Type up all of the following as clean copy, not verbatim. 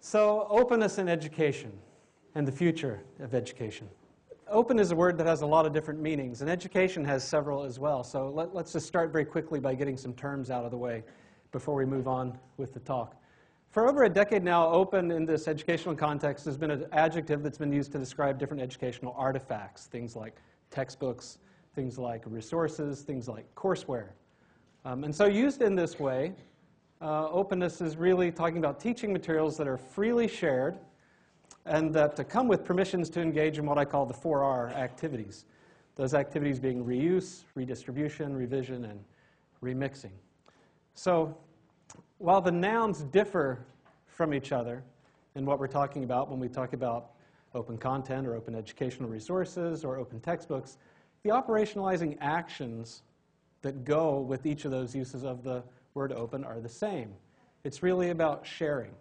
So openness in education and the future of education. Open is a word that has a lot of different meanings, and education has several as well. So let's just start very quickly by getting some terms out of the way before we move on with the talk. For over a decade now, open in this educational context has been an adjective that's been used to describe different educational artifacts, things like textbooks, things like resources, things like courseware. And so used in this way, openness is really talking about teaching materials that are freely shared and that come with permissions to engage in what I call the 4R activities. Those activities being reuse, redistribution, revision, and remixing. So while the nouns differ from each other in what we're talking about when we talk about open content or open educational resources or open textbooks, the operationalizing actions that go with each of those uses of the word open are the same. It's really about sharing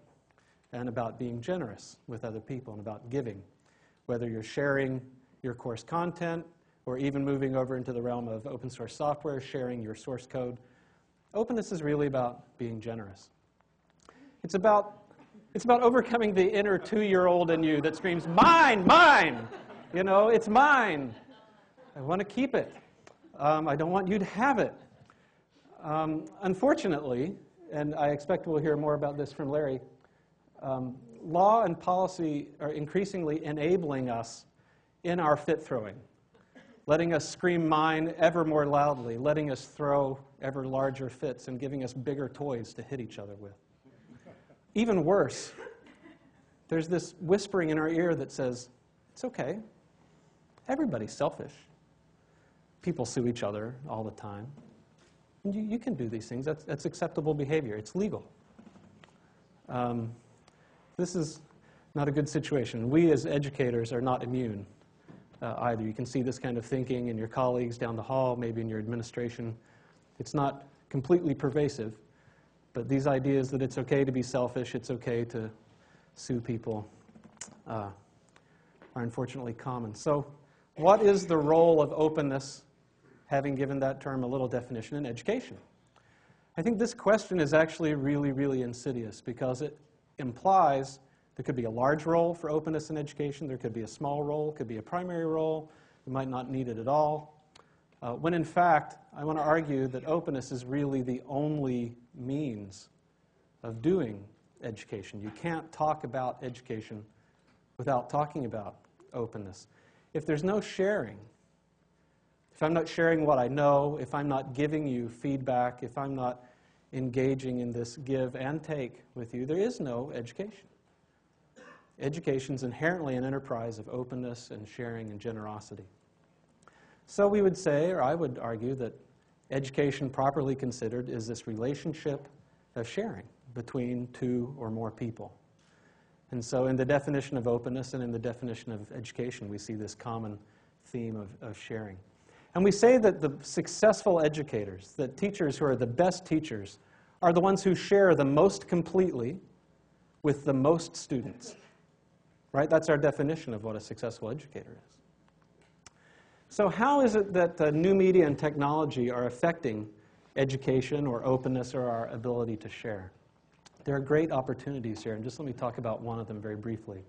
and about being generous with other people and about giving. Whether you're sharing your course content or even moving over into the realm of open source software, sharing your source code, openness is really about being generous. It's about overcoming the inner 2-year-old in you that screams, mine, mine! You know, it's mine. I want to keep it. I don't want you to have it. Unfortunately, and I expect we'll hear more about this from Larry, law and policy are increasingly enabling us in our fit throwing, letting us scream mine ever more loudly, letting us throw ever larger fits, and giving us bigger toys to hit each other with. Even worse, there's this whispering in our ear that says, it's okay, everybody's selfish. People sue each other all the time. And you can do these things. That's acceptable behavior. It's legal. This is not a good situation. We as educators are not immune either. You can see this kind of thinking in your colleagues down the hall, maybe in your administration. It's not completely pervasive, but these ideas that it's okay to be selfish, it's okay to sue people, are unfortunately common. So what is the role of openness, having given that term a little definition, in education? I think this question is actually really, really insidious because it implies there could be a large role for openness in education, there could be a small role, could be a primary role, you might not need it at all. When in fact, I want to argue that openness is really the only means of doing education. You can't talk about education without talking about openness. If there's no sharing, if I'm not sharing what I know, if I'm not giving you feedback, if I'm not engaging in this give and take with you, there is no education. Education is inherently an enterprise of openness and sharing and generosity. So we would say, or I would argue, that education properly considered is this relationship of sharing between two or more people. And so in the definition of openness and in the definition of education, we see this common theme of sharing. And we say that the successful educators, that teachers who are the best teachers, are the ones who share the most completely with the most students. Right? That's our definition of what a successful educator is. So how is it that new media and technology are affecting education or openness or our ability to share? There are great opportunities here, and just let me talk about one of them very briefly.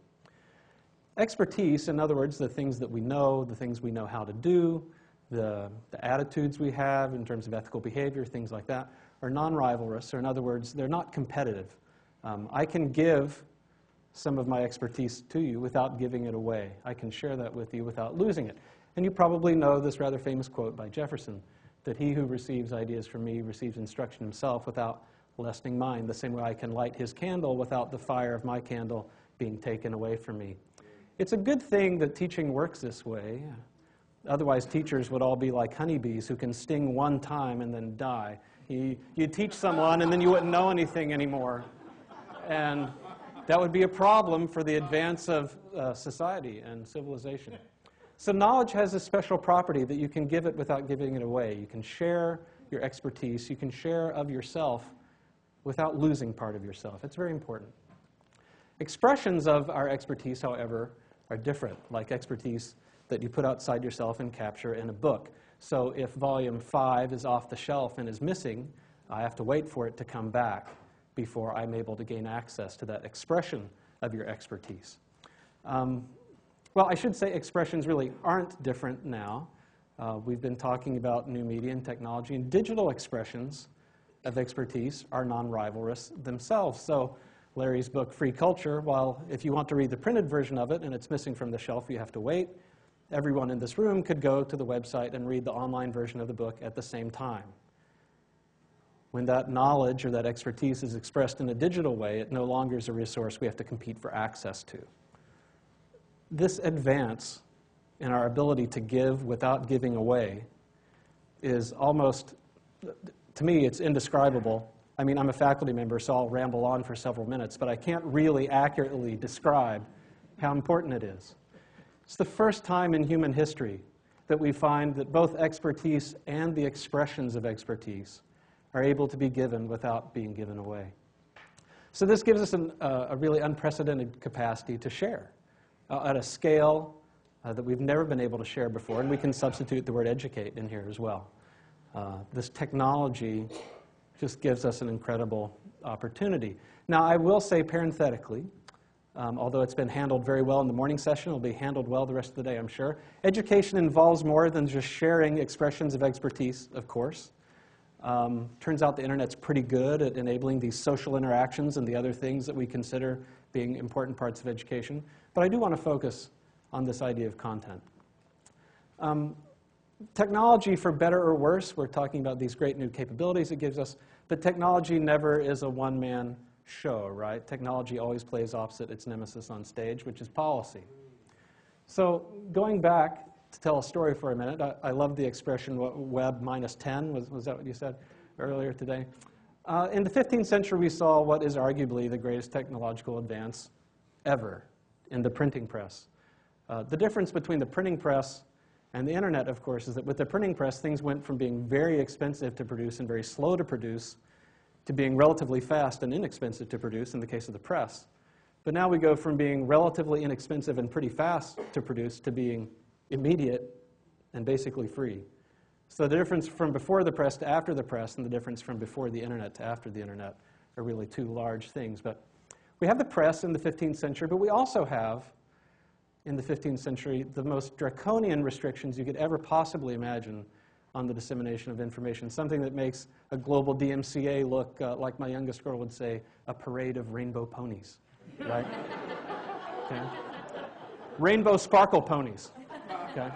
Expertise, in other words, the things that we know, the things we know how to do, the attitudes we have in terms of ethical behavior, things like that, are non-rivalrous, or in other words, they're not competitive. I can give some of my expertise to you without giving it away. I can share that with you without losing it. And you probably know this rather famous quote by Jefferson, that he who receives ideas from me receives instruction himself without lessening mine, the same way I can light his candle without the fire of my candle being taken away from me. It's a good thing that teaching works this way. Otherwise, teachers would all be like honeybees who can sting one time and then die. You teach someone and then you wouldn't know anything anymore. And that would be a problem for the advance of society and civilization. So knowledge has a special property that you can give it without giving it away. You can share your expertise. You can share of yourself without losing part of yourself. It's very important. Expressions of our expertise, however, are different, like expertise that you put outside yourself and capture in a book. So if volume 5 is off the shelf and is missing, I have to wait for it to come back before I'm able to gain access to that expression of your expertise. Well, I should say expressions really aren't different now. We've been talking about new media and technology, and digital expressions of expertise are non-rivalrous themselves. So Larry's book, Free Culture, while if you want to read the printed version of it and it's missing from the shelf, you have to wait, everyone in this room could go to the website and read the online version of the book at the same time. When that knowledge or that expertise is expressed in a digital way, it no longer is a resource we have to compete for access to. This advance in our ability to give without giving away is almost, to me, it's indescribable. I mean, I'm a faculty member, so I'll ramble on for several minutes, but I can't really accurately describe how important it is. It's the first time in human history that we find that both expertise and the expressions of expertise are able to be given without being given away. So this gives us a really unprecedented capacity to share at a scale that we've never been able to share before, and we can substitute the word educate in here as well. This technology just gives us an incredible opportunity. Now, I will say parenthetically, although it's been handled very well in the morning session, it'll be handled well the rest of the day, I'm sure. Education involves more than just sharing expressions of expertise, of course. Turns out the internet's pretty good at enabling these social interactions and the other things that we consider being important parts of education. But I do want to focus on this idea of content. Technology, for better or worse, we're talking about these great new capabilities it gives us, but technology never is a one-man show, right? Technology always plays opposite its nemesis on stage, which is policy. So going back to tell a story for a minute, I love the expression web minus 10, was that what you said earlier today? In the 15th century, we saw what is arguably the greatest technological advance ever in the printing press. The difference between the printing press and the internet, of course, is that with the printing press, things went from being very expensive to produce and very slow to produce to being relatively fast and inexpensive to produce in the case of the press. But now we go from being relatively inexpensive and pretty fast to produce to being immediate and basically free. So the difference from before the press to after the press and the difference from before the internet to after the internet are really two large things. But we have the press in the 15th century, but we also have in the 15th century the most draconian restrictions you could ever possibly imagine on the dissemination of information, something that makes a global DMCA look, like my youngest girl would say, a parade of rainbow ponies, right? Okay. Rainbow sparkle ponies, okay?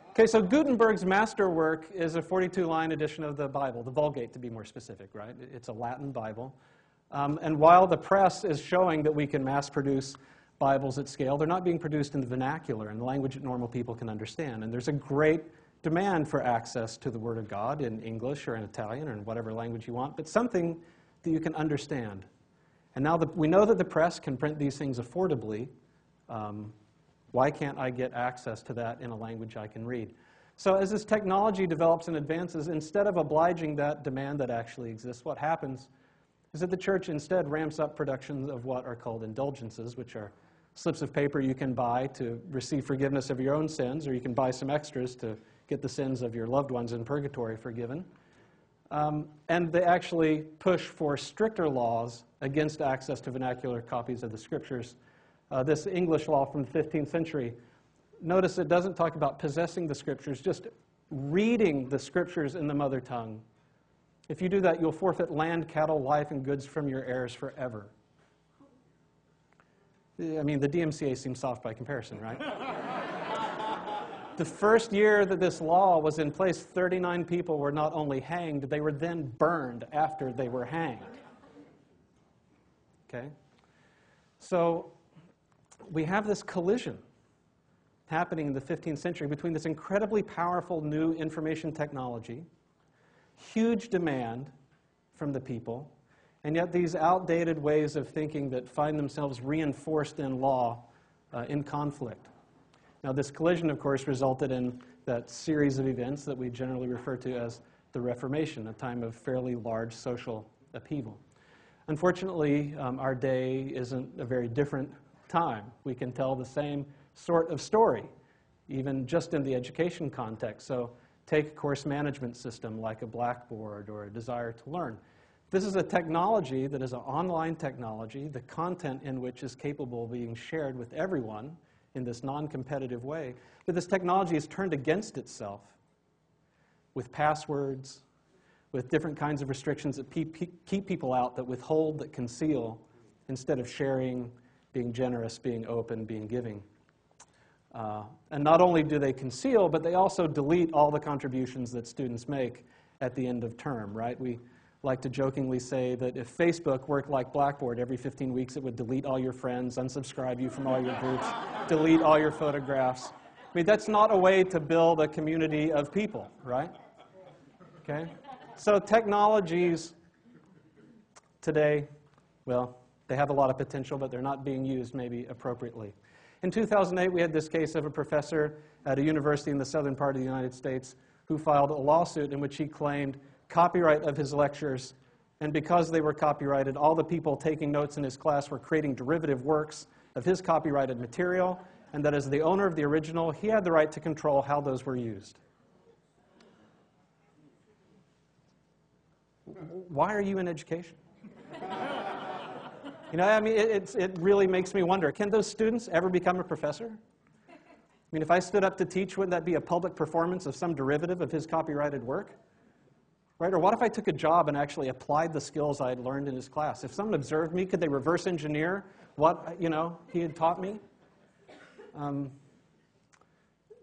Okay, so Gutenberg's masterwork is a 42-line edition of the Bible, the Vulgate to be more specific, right? It's a Latin Bible. And while the press is showing that we can mass produce Bibles at scale, they're not being produced in the vernacular, in the language that normal people can understand. And there's a great demand for access to the Word of God in English or in Italian or in whatever language you want, but something that you can understand. And now that we know that the press can print these things affordably, why can't I get access to that in a language I can read? So as this technology develops and advances, instead of obliging that demand that actually exists, what happens is that the church instead ramps up productions of what are called indulgences, which are slips of paper you can buy to receive forgiveness of your own sins, or you can buy some extras to get the sins of your loved ones in purgatory forgiven. And they actually push for stricter laws against access to vernacular copies of the Scriptures. This English law from the 15th century, notice it doesn't talk about possessing the Scriptures, just reading the Scriptures in the mother tongue. If you do that, you'll forfeit land, cattle, life, and goods from your heirs forever. I mean, the DMCA seems soft by comparison, right? The first year that this law was in place, 39 people were not only hanged, they were then burned after they were hanged. Okay? So we have this collision happening in the 15th century between this incredibly powerful new information technology, huge demand from the people, and yet these outdated ways of thinking that find themselves reinforced in law in conflict. Now, this collision, of course, resulted in that series of events that we generally refer to as the Reformation, a time of fairly large social upheaval. Unfortunately, our day isn't a very different time. We can tell the same sort of story, even just in the education context. So take a course management system like a Blackboard or a Desire to Learn. This is a technology that is an online technology, the content in which is capable of being shared with everyone in this non-competitive way. But this technology is turned against itself with passwords, with different kinds of restrictions that keep people out, that withhold, that conceal, instead of sharing, being generous, being open, being giving. And not only do they conceal, but they also delete all the contributions that students make at the end of term, right? We like to jokingly say that if Facebook worked like Blackboard, every 15 weeks it would delete all your friends, unsubscribe you from all your groups, delete all your photographs. I mean, that's not a way to build a community of people, right? Okay? So technologies today, well, they have a lot of potential, but they're not being used maybe appropriately. In 2008, we had this case of a professor at a university in the southern part of the United States who filed a lawsuit in which he claimed copyright of his lectures, and because they were copyrighted, all the people taking notes in his class were creating derivative works of his copyrighted material, and that as the owner of the original, he had the right to control how those were used. Why are you in education? You know, I mean, it really makes me wonder, can those students ever become a professor? I mean, if I stood up to teach, wouldn't that be a public performance of some derivative of his copyrighted work? Right? Or what if I took a job and actually applied the skills I had learned in his class? If someone observed me, could they reverse engineer what, he had taught me?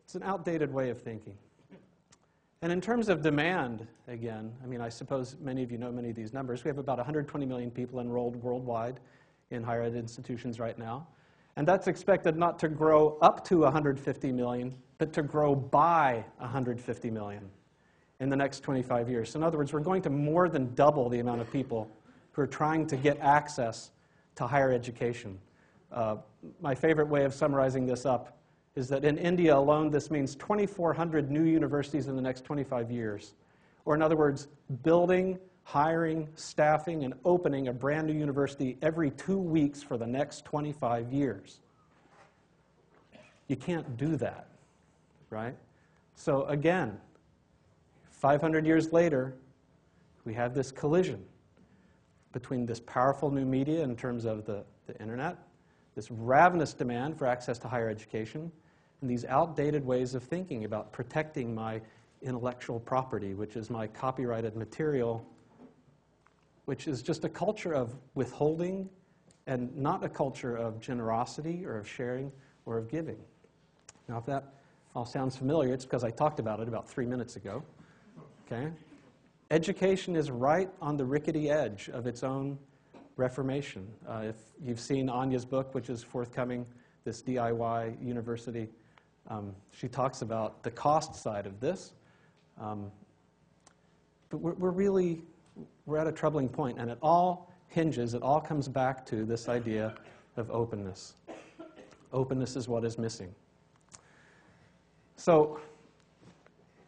It's an outdated way of thinking. And in terms of demand, again, I mean, I suppose many of you know many of these numbers. We have about 120 million people enrolled worldwide in higher ed institutions right now. And that's expected not to grow up to 150 million, but to grow by 150 million. In the next 25 years. So in other words, we're going to more than double the amount of people who are trying to get access to higher education. My favorite way of summarizing this up is that in India alone, this means 2,400 new universities in the next 25 years. Or in other words, building, hiring, staffing, and opening a brand new university every 2 weeks for the next 25 years. You can't do that, right? So again, 500 years later, we have this collision between this powerful new media in terms of the internet, this ravenous demand for access to higher education, and these outdated ways of thinking about protecting my intellectual property, which is my copyrighted material, which is just a culture of withholding and not a culture of generosity or of sharing or of giving. Now, if that all sounds familiar, it's because I talked about it about 3 minutes ago. Okay? Education is right on the rickety edge of its own reformation. If you've seen Anya's book, which is forthcoming, this DIY university, she talks about the cost side of this. But we're at a troubling point, and it all hinges, it all comes back to this idea of openness. Openness is what is missing. So,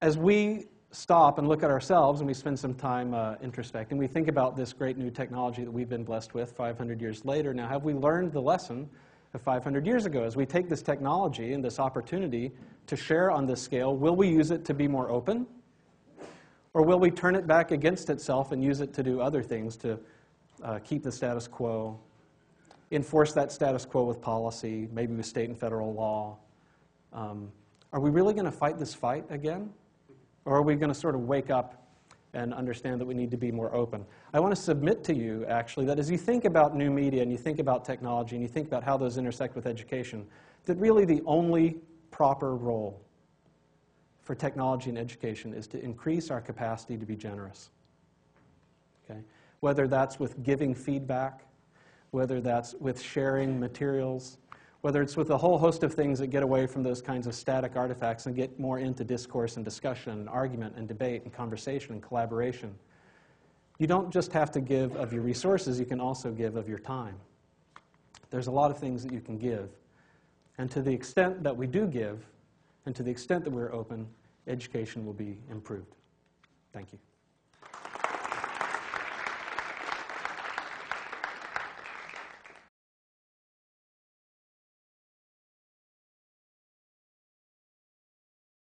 as we stop and look at ourselves and we spend some time introspecting, we think about this great new technology that we've been blessed with 500 years later. Now, have we learned the lesson of 500 years ago? As we take this technology and this opportunity to share on this scale, will we use it to be more open? Or will we turn it back against itself and use it to do other things, to keep the status quo, enforce that status quo with policy, maybe with state and federal law? Are we really going to fight this fight again? Or are we going to sort of wake up and understand that we need to be more open? I want to submit to you, actually, that as you think about new media and you think about technology and you think about how those intersect with education, that really the only proper role for technology and education is to increase our capacity to be generous. Okay? Whether that's with giving feedback, whether that's with sharing materials, whether it's with a whole host of things that get away from those kinds of static artifacts and get more into discourse and discussion and argument and debate and conversation and collaboration. You don't just have to give of your resources, you can also give of your time. There's a lot of things that you can give. And to the extent that we do give, and to the extent that we're open, education will be improved. Thank you.